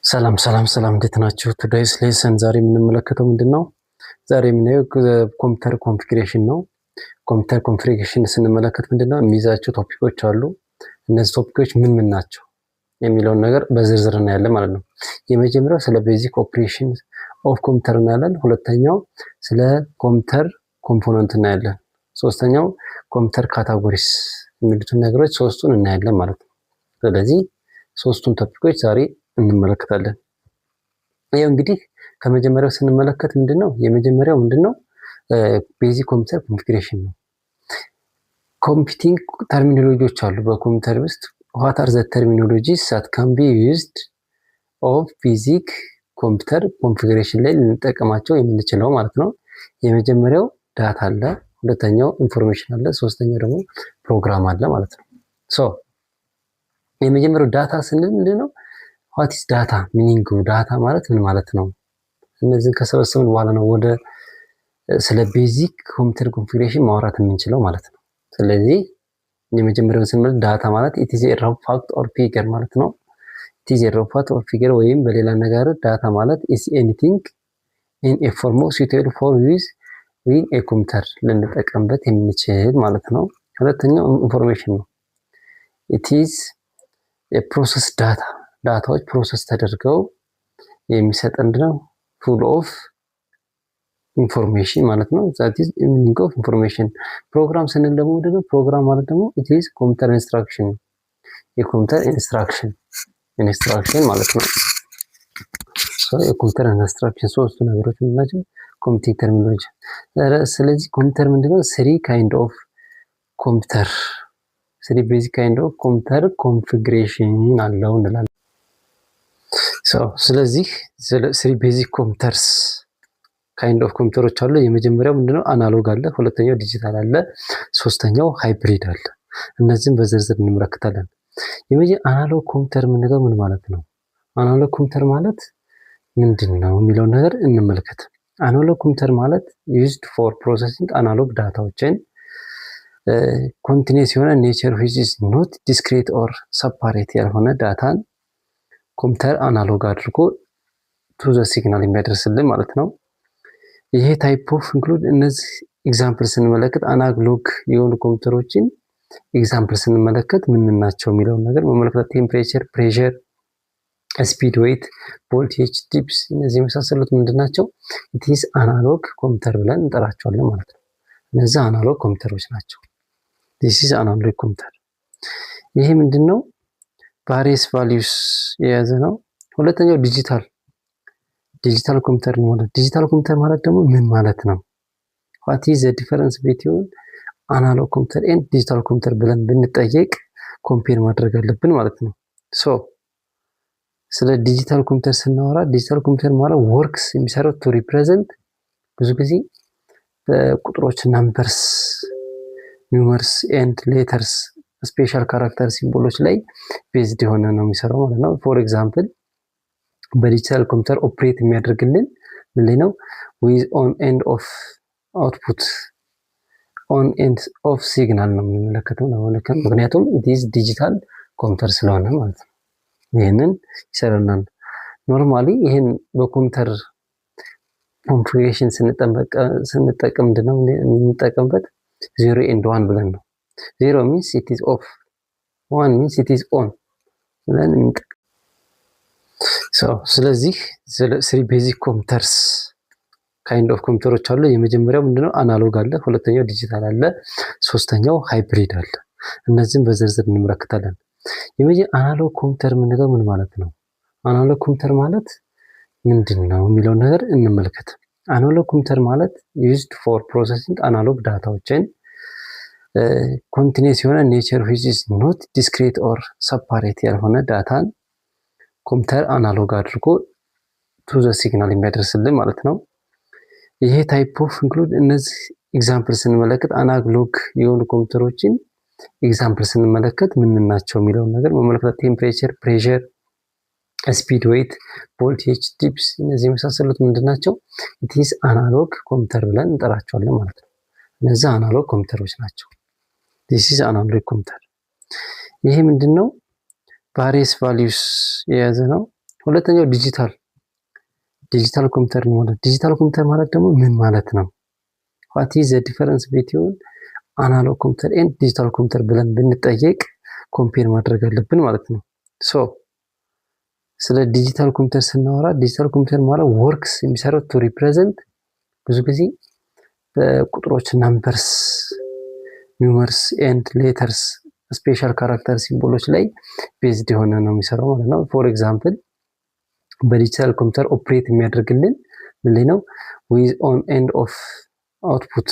ሰላም ሰላም ሰላም እንዴት ናችሁ? ቱዴይስ ሌሰን ዛሬ የምንመለከተው ምንድነው? ዛሬ የምናየው ኮምፒውተር ኮንፊግሬሽን ነው። ኮምፒውተር ኮንፊግሬሽን ስንመለከት ምንድነው የሚይዛቸው ቶፒኮች አሉ። እነዚህ ቶፒኮች ምን ምን ናቸው የሚለውን ነገር በዝርዝር እናያለን ማለት ነው። የመጀመሪያው ስለ ቤዚክ ኦፕሬሽን ኦፍ ኮምፒውተር እናያለን። ሁለተኛው ስለ ኮምፒውተር ኮምፖነንት እናያለን። ሶስተኛው ኮምፒውተር ካታጎሪስ የሚሉትን ነገሮች ሶስቱን እናያለን ማለት ነው። ስለዚህ ሶስቱን ቶፒኮች ዛሬ እንመለከታለን። ይሄው እንግዲህ ከመጀመሪያው ስንመለከት ምንድነው የመጀመሪያው ምንድነው ቤዚክ ኮምፒውተር ኮንፊግሬሽን ነው። ኮምፒውቲንግ ተርሚኖሎጂዎች አሉ በኮምፒውተር ውስጥ what are the terminologies that can be used of basic ኮምፒውተር ኮንፊግሬሽን ላይ ልንጠቀማቸው የምንችለው ማለት ነው። የመጀመሪያው ዳታ አለ፣ ሁለተኛው ኢንፎርሜሽን አለ፣ ሶስተኛው ደግሞ ፕሮግራም አለ ማለት ነው። ሶ የመጀመሪያው ዳታ ስንል ምንድነው what is data meaning ዳታ ማለት ምን ማለት ነው? እነዚህን ከሰበሰብን በኋላ ነው ወደ ስለ ቤዚክ ኮምፒውተር ኮንፊግሬሽን ማውራት የምንችለው ማለት ነው። ስለዚህ የመጀመሪያው ስንል ዳታ ማለት it is a raw fact or figure ማለት ነው። it is a raw fact or figure ወይም በሌላ ነገር ዳታ ማለት is anything in a form suitable for use in a computer ልንጠቀምበት የምንችል ማለት ነው። ሁለተኛው ኢንፎርሜሽን ነው። it is a process data ዳታዎች ፕሮሰስ ተደርገው የሚሰጠን ነው full of information ማለት ነው። that is meaning of information። ፕሮግራም ስንል ደግሞ ምንድነው? ፕሮግራም ማለት ደግሞ it is computer instruction የኮምፒውተር ኢንስትራክሽን ማለት ነው። የኮምፒውተር ኢንስትራክሽን ሶስቱ ነገሮች ምንድናቸው? ኮምፒውተር ተርሚኖሎጂ። ስለዚህ ኮምፒውተር ምንድነው? ስሪ ካይንድ ኦፍ ኮምፒውተር ስሪ ቤዚክ ካይንድ ኦፍ ኮምፒውተር ኮንፊግሬሽን አለው እንላለን። ስለዚህ ስሪ ቤዚክ ኮምፒውተርስ ካይንድ ኦፍ ኮምፒውተሮች አሉ። የመጀመሪያው ምንድነው? አናሎግ አለ፣ ሁለተኛው ዲጂታል አለ፣ ሶስተኛው ሃይብሪድ አለ። እነዚህን በዝርዝር እንመለከታለን። አናሎግ ኮምፒውተር የምንለው ምን ማለት ነው? አናሎግ ኮምፒውተር ማለት ምንድነው የሚለው ነገር እንመልከት። አናሎግ ኮምፒውተር ማለት used for processing አናሎግ ዳታዎችን ኮንቲኒየስ የሆነ ኔቸር which is not discrete or separate ያልሆነ ዳታን ኮምፒውተር አናሎግ አድርጎ ቱ ዘ ሲግናል የሚያደርስልን ማለት ነው። ይሄ ታይፕ ኦፍ ኢንክሉድ እነዚህ ኤግዛምፕል ስንመለከት አናሎግ የሆኑ ኮምፒውተሮችን ኤግዛምፕል ስንመለከት ምን ናቸው የሚለውን ነገር መመልከት ቴምፕሬቸር፣ ፕሬሸር፣ ስፒድ፣ ዌይት፣ ቮልቴጅ፣ ዲፕስ እነዚህ የመሳሰሉት ምንድናቸው? it is አናሎግ ኮምፒውተር ብለን እንጠራቸዋለን ማለት ነው። እነዚህ አናሎግ ኮምፒውተሮች ናቸው። this is አናሎግ ኮምፒውተር። ይሄ ምንድነው? ቫሪየስ ቫልዩስ የያዘ ነው። ሁለተኛው ዲጂታል ኮምፒውተር ነው። ዲጂታል ኮምፒውተር ማለት ደግሞ ምን ማለት ነው? what is the difference between አናሎግ ኮምፒውተር and ዲጂታል ኮምፒውተር ብለን ብንጠየቅ ኮምፔር ማድረግ አለብን ማለት ነው። ስለ ዲጂታል ኮምፒውተር ስናወራ ዲጂታል ኮምፒውተር ማለት ወርክስ የሚሰራው ቱ ሪፕሬዘንት ብዙ ጊዜ ቁጥሮች ናምበርስ፣ ኒውመርስ ኤንድ ሌተርስ ስፔሻል ካራክተር ሲምቦሎች ላይ ቤዝድ የሆነ ነው የሚሰራው ማለት ነው። ፎር ኤግዛምፕል በዲጂታል ኮምፒውተር ኦፕሬት የሚያደርግልን ምን ላይ ነው? ዊዝ ኦን ኤንድ ኦፍ አውትፑት ኦን ኤንድ ኦፍ ሲግናል ነው የምንመለከተው ነው። ምክንያቱም it is ዲጂታል ኮምፒውተር ስለሆነ ማለት ነው። ይሄንን ይሰራናል። ኖርማሊ ይሄን በኮምፒውተር ኮንፊግሬሽን ስንጠቀም ምንድነው የምንጠቀምበት? 0 and 1 ብለን ነው። 0 means it is off, 1 means it is on ብለን እንጠቀም። ስለዚህ ስሪ ቤዚክ ኮምፒውተርስ ካይንድ ኦፍ ኮምፒውተሮች አሉ። የመጀመሪያው ምንድነው? አናሎግ አለ፣ ሁለተኛው ዲጂታል አለ፣ ሶስተኛው ሃይብሪድ አለ። እነዚህን በዝርዝር እንመለከታለን። አናሎግ ኮምፒውተር የምንለው ምን ማለት ነው? አናሎግ ኮምፒውተር ማለት ምንድነው የሚለው ነገር እንመልከት። አናሎግ ኮምፒውተር ማለት used for processing አናሎግ ዳታዎችን ኮንቲኒየስ የሆነ ኔቸር which is not discrete or separate ያልሆነ ዳታን ኮምፒውተር አናሎግ አድርጎ ቱ ዘ ሲግናል የሚያደርስልን ማለት ነው። ይሄ ታይፕ ኦፍ ኢንክሉድ እነዚህ ኤግዛምፕል ስንመለከት አናሎግ የሆኑ ኮምፒውተሮችን ኤግዛምፕል ስንመለከት ምን ናቸው የሚለውን ነገር መመልከት ቴምፕሬቸር፣ ፕሬሸር፣ ስፒድ፣ ዌይት፣ ቮልቴጅ፣ ዲፕስ እነዚህ የመሳሰሉት ምንድናቸው? it is አናሎግ ኮምፒውተር ብለን እንጠራቸዋለን ማለት ነው። እነዚህ አናሎግ ኮምፒውተሮች ናቸው። this is አናሎግ ኮምፒውተር። ይሄ ምንድነው? ቫሪየስ ቫልዩስ የያዘ ነው። ሁለተኛው ዲጂታል ኮምፒውተር ነው። ዲጂታል ኮምፒውተር ማለት ደግሞ ምን ማለት ነው? what is the difference between አናሎግ ኮምፒውተር ኤንድ ዲጂታል ኮምፒውተር ብለን ብንጠየቅ ኮምፔር ማድረግ አለብን ማለት ነው። ስለ ዲጂታል ኮምፒውተር ስናወራ ዲጂታል ኮምፒውተር ማለት ወርክስ የሚሰራው ቱ ሪፕሬዘንት ብዙ ጊዜ በቁጥሮች ናምበርስ፣ ኒውመርስ ኤንድ ሌተርስ ስፔሻል ካራክተር ሲምቦሎች ላይ ቤዝድ የሆነ ነው የሚሰራው ማለት ነው። ፎር ኤግዛምፕል በዲጂታል ኮምፒውተር ኦፕሬት የሚያደርግልን ምን ላይ ነው? ዊዝ ኦን ኤንድ ኦፍ አውትፑት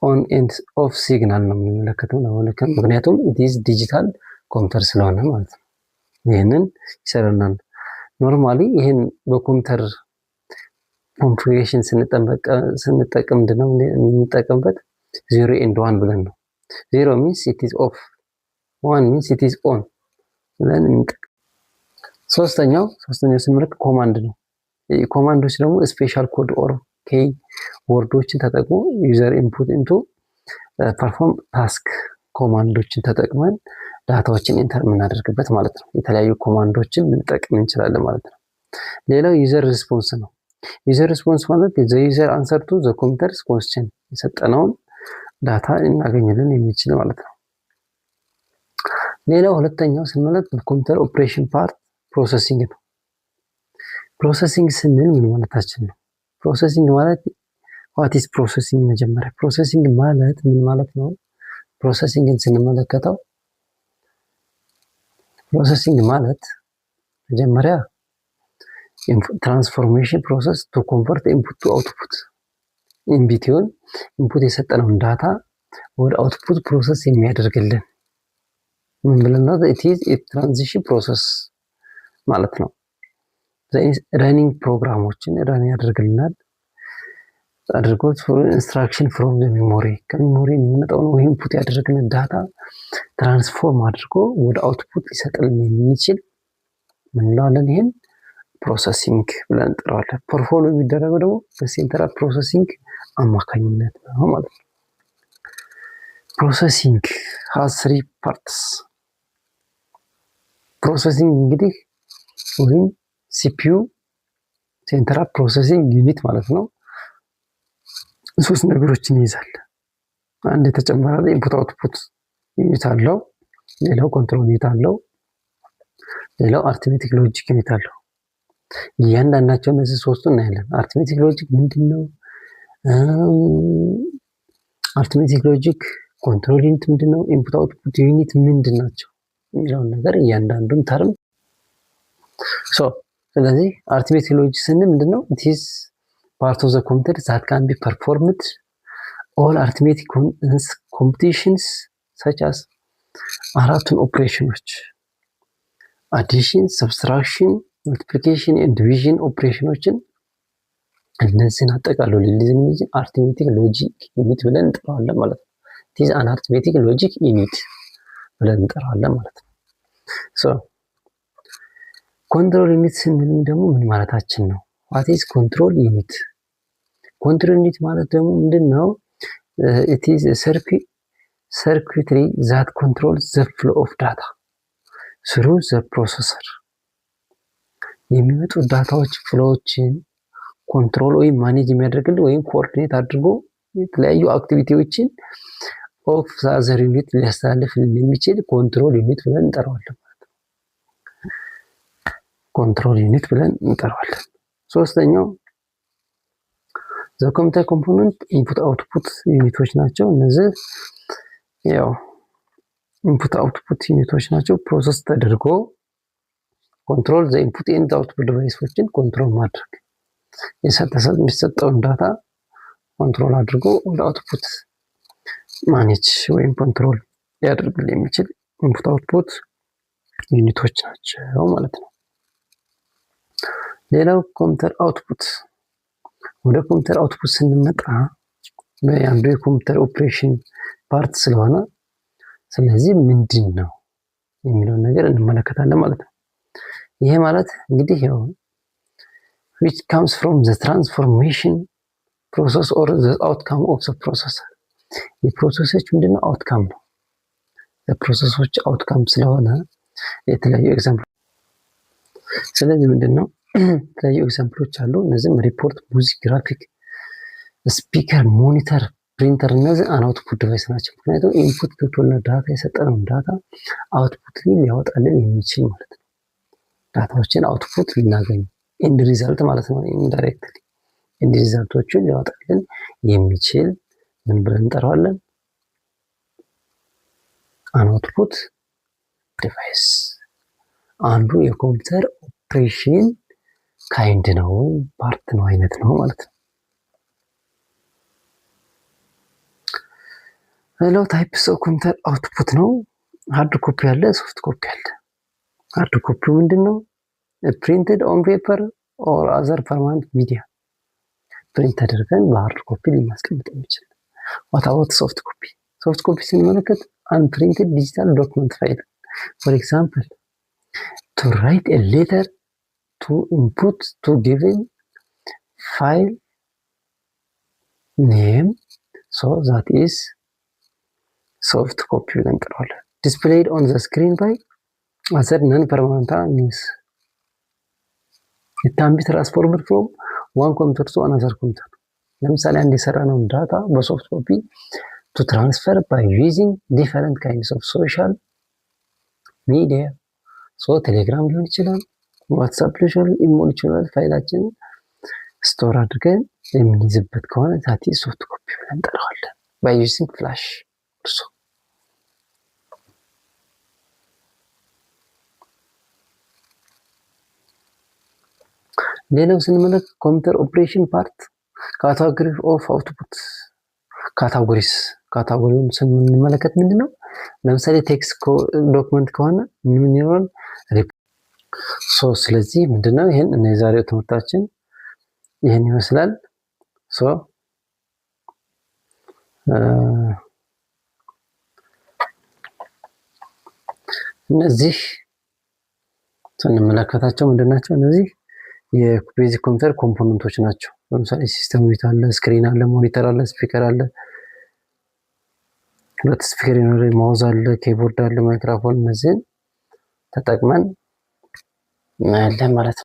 ኦን ኤንድ ኦፍ ሲግናል ነው የምንመለከተው ነው። ምክንያቱም ኢትዝ ዲጂታል ኮምፒውተር ስለሆነ ማለት ነው። ይህንን ይሰራናል። ኖርማሊ ይህን በኮምፒውተር ኮንፊግሬሽን ስንጠቀም ምንድነው የምንጠቀምበት? 0 and 1 ብለን ነው። 0 means it is off, 1 means it is on ብለን እንጠቀም። ሶስተኛው ስንመለከት ኮማንድ ነው። ኮማንዶች ደግሞ ስፔሻል ኮድ ኦር ኬይ ወርዶችን ተጠቅሞ ዩዘር ኢንፑት ኢንቱ ፐርፎርም ታስክ ኮማንዶችን ተጠቅመን ዳታዎችን ኢንተር የምናደርግበት ማለት ነው። የተለያዩ ኮማንዶችን ልንጠቅም እንችላለን ማለት ነው። ሌላው ዩዘር ሪስፖንስ ነው። ዩዘር ሪስፖንስ ማለት ዘ ዩዘር አንሰር ቱ ዘ ኮምፒውተርስ ኮስችን የሰጠነውን ዳታ እናገኝልን የሚችል ማለት ነው። ሌላው ሁለተኛው ስንመለከት በኮምፒውተር ኦፕሬሽን ፓርት ፕሮሰሲንግ ነው። ፕሮሰሲንግ ስንል ምን ማለታችን ነው? ፕሮሰሲንግ ማለት what is ፕሮሰሲንግ? መጀመሪያ ፕሮሰሲንግ ማለት ምን ማለት ነው? ፕሮሰሲንግን ስንመለከተው ፕሮሰሲንግ ማለት መጀመሪያ ትራንስፎርሜሽን ፕሮሰስ ቱ ኮንቨርት ኢንፑት ቱ አውትፑት ኢንቢቲውን ኢንፑት የሰጠነውን ዳታ ወደ አውትፑት ፕሮሰስ የሚያደርግልን ምን ብለን ነው? it is a transition process ማለት ነው። ረኒንግ ፕሮግራሞችን ረን ያደርግልናል አድርጎት ኢንስትራክሽን ፍሮም ዘ ሜሞሪ ከሜሞሪ የሚመጣውን ወይ ኢንፑት ያደረግልን ዳታ ትራንስፎርም አድርጎ ወደ አውትፑት ሊሰጥልን የሚችል ምን እንለዋለን? ይሄን ፕሮሰሲንግ ብለን እንጠራዋለን። ፐርፎርም የሚደረገው ደግሞ በሴንትራል ፕሮሰሲንግ አማካኝነት ነው ማለት ነው። ፕሮሰሲንግ has 3 parts። ፕሮሰሲንግ እንግዲህ ወይም ሲፒዩ ሴንትራል ፕሮሰሲንግ ዩኒት ማለት ነው። 3 ነገሮችን ይይዛል። አንድ የተጨመረ ኢንፑት አውትፑት ዩኒት አለው፣ ሌላው ኮንትሮል ዩኒት አለው፣ ሌላው አርትሜቲክ ሎጂክ ዩኒት አለው። እያንዳንዳቸው እነዚህ 3ቱ እናያለን። አርትሜቲክ ሎጂክ ምንድነው? አርትሜቲክ ሎጂክ ኮንትሮል ዩኒት ምንድነው? ኢንፑት አውትፑት ዩኒት ምንድናቸው የሚለውን ነገር እያንዳንዱን ተርም ስለዚህ አርትሜቲክ ሎጂክ ስንል ምንድነው? it is part of the computer that can be performed all arithmetic computations such as አራቱን ኦፕሬሽኖች አዲሽን፣ ሰብስትራክሽን፣ መልቲፕሊኬሽን ኤንድ ዲቪዥን ኦፕሬሽኖችን እነዚህን አጠቃሎ ሊይዝ አርትሜቲክ ሎጂክ ዩኒት ብለን እንጠራዋለን ማለት ነው። it is an arithmetic logic unit ብለን እንጠራዋለን ማለት ነው። ኮንትሮል ዩኒት ስንል ደግሞ ምን ማለታችን ነው? what is control unit? ኮንትሮል ዩኒት ማለት ደግሞ ምንድነው? it is a circuitry that controls the flow of data through the processor። የሚመጡ ዳታዎች ፍሎዎችን ኮንትሮል ወይም ማኔጅ የሚያደርግልን ወይም ኮኦርዲኔት አድርጎ የተለያዩ አክቲቪቲዎችን ኦፍ ዛዘር ዩኒት ሊያስተላልፍልን የሚችል ኮንትሮል ዩኒት ብለን እንጠራዋለን ማለት ነው። ኮንትሮል ዩኒት ብለን እንጠራዋለን። ሶስተኛው ዘ ኮምፒውተር ኮምፖነንት ኢንፑት አውትፑት ዩኒቶች ናቸው። እነዚህ ያው ኢንፑት አውትፑት ዩኒቶች ናቸው። ፕሮሰስ ተደርጎ ኮንትሮል ዘ ኢንፑት ኤንድ አውትፑት ዲቫይሶችን ኮንትሮል ማድረግ የሚሰጠውን ዳታ ኮንትሮል አድርጎ ወደ አውትፑት ማኔጅ ወይም ኮንትሮል ሊያደርግልን የሚችል ኢንፑት አውትፑት ዩኒቶች ናቸው ማለት ነው። ሌላው ኮምፒውተር አውትፑት። ወደ ኮምፒውተር አውትፑት ስንመጣ በአንዱ የኮምፒውተር ኦፕሬሽን ፓርት ስለሆነ ስለዚህ ምንድን ነው የሚለውን ነገር እንመለከታለን ማለት ነው። ይሄ ማለት እንግዲህ ያው which comes from the transformation process or the outcome of the processor። የፕሮሰሶች ምንድነው? አውትካም ነው። የፕሮሰሶች አውትካም ስለሆነ የተለያዩ ኤግዛምፕል ስለዚህ ምንድነው የተለያዩ ኤግዛምፕሎች አሉ። እነዚህም ሪፖርት፣ ሙዚክ፣ ግራፊክ፣ ስፒከር፣ ሞኒተር፣ ፕሪንተር እነዚህ አውትፑት ዲቫይስ ናቸው። ምክንያቱም ኢንፑት ገብቶና ዳታ የሰጠነውን ዳታ አውትፑት ሊያወጣልን የሚችል ማለት ነው። ዳታዎችን አውትፑት ልናገኝ ኢንድ ሪዛልት ማለት ነው። ኢንዳይሬክትሊ ኢንድ ሪዛልቶችን ሊያወጣልን የሚችል ምን ብለን እንጠራዋለን? አውትፑት ዲቫይስ አንዱ የኮምፒውተር ኦፕሬሽን ካይንድ ነው፣ ፓርት ነው፣ አይነት ነው ማለት ነው። ሌላው ታይፕስ ኦፍ ኮምፒውተር አውትፑት ነው። ሃርድ ኮፒ አለ፣ ሶፍት ኮፒ አለ። ሃርድ ኮፒው ምንድነው? ፕሪንትድ ኦን ፔፐር ኦር አዘር ፐርማነንት ሚዲያ ፕሪንት አድርገን በሃርድ ኮፒ ልናስቀምጥ የሚችል። ዋት አባውት ሶፍት ኮፒ? ሶፍት ኮፒ ስንመለከት አንፕሪንትድ ዲጂታል ዶክመንት ፋይል ፎር ኤግዛምፕል to write a letter to input to given file name, so that is soft copy ብለን እንጠራዋለን። displayed on the screen by other non-permanent means it can be transformed from one computer to another computer። ለምሳሌ አንድ የሰራነውን ዳታ በሶፍት ኮፒ to transfer by using different kinds of social media ቴሌግራም ሊሆን ይችላል፣ ዋትስአፕ ሊሆን ይችላል፣ ኢሞ ሊሆን ይችላል። ፋይላችንን ስቶር አድርገን የምንይዝበት ከሆነ ዛቲ ሶፍት ኮፒ ብለን እንጠራዋለን። ባይ ዩዚንግ ፍላሽ እርሶ ሌላው ስንመለከት ኮምፒውተር ኦፕሬሽን ፓርት ካታጎሪ ኦፍ አውትፑት ካታጎሪውን ስንመለከት ምንድነው? ለምሳሌ ቴክስት ዶክመንት ከሆነ ምን ይሆናል? ስለዚህ ምንድነው ይሄን እና የዛሬው ትምህርታችን ይሄን ይመስላል። እነዚህ ስንመለከታቸው ምንድናቸው? እነዚህ የቤዚክ ኮምፒውተር ኮምፖነንቶች ናቸው። ለምሳሌ ሲስተም ዩኒት አለ፣ ስክሪን አለ፣ ሞኒተር አለ፣ ስፒከር አለ፣ ሁለት ስፒከር ይኖራል፣ ማውዝ አለ፣ ኪቦርድ አለ፣ ማይክሮፎን። እነዚህን ተጠቅመን እናያለን ማለት ነው።